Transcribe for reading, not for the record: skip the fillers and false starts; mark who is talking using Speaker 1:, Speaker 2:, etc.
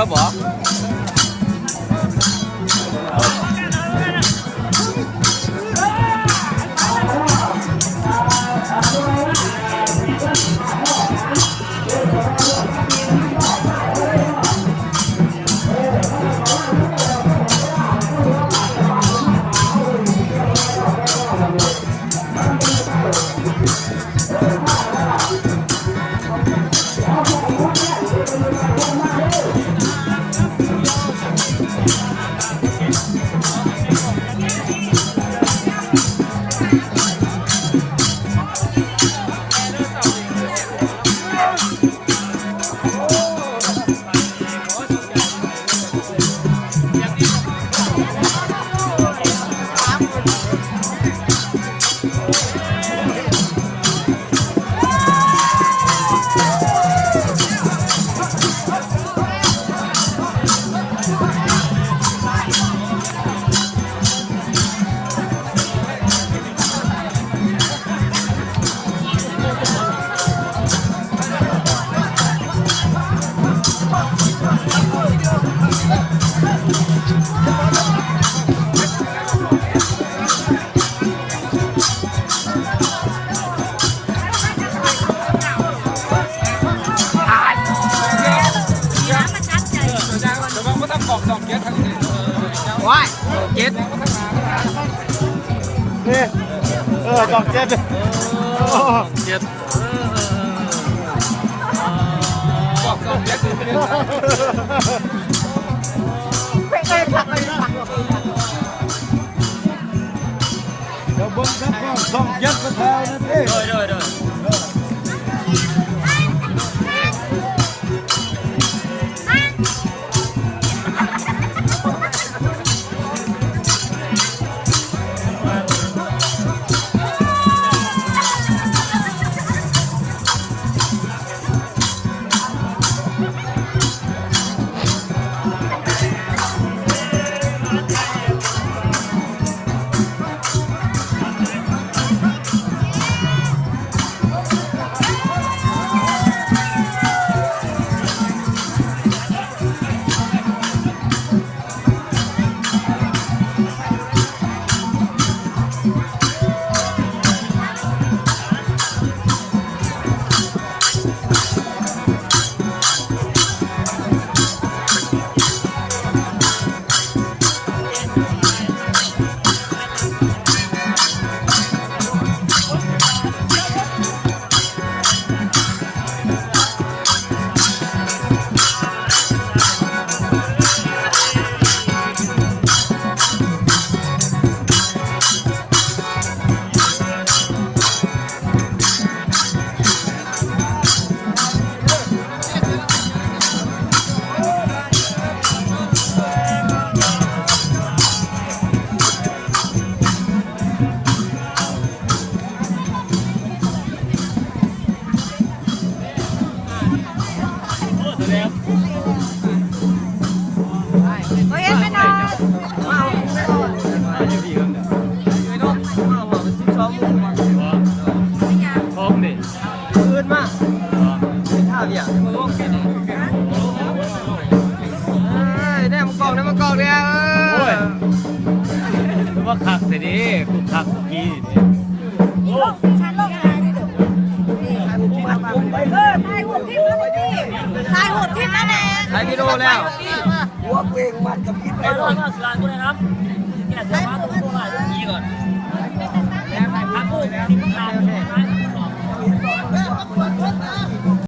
Speaker 1: แล้วบอกว้ายเจ็ด
Speaker 2: นี่กองเจ็ด
Speaker 1: เจ็ดกองเจ็ด
Speaker 2: ไม่เคยผักเลยนะเดี๋ยวบึ้งครับกองเจ็ดก็แถวนั่นเอง
Speaker 1: โดยว่าขักแต่ดิกูขักกี่
Speaker 3: ฉันลงมาถ่ายหุ่นทิพย์ถ่ายหุ่นทิพย์นั่นเอง
Speaker 1: ถ่ายวิดีโอแล้ว
Speaker 2: หัวเกรงมันกับพิษไป
Speaker 4: ไปรอดมาสลานกูเลยครับแกะเสื้อผ้าตัวไหนยี่ก่อน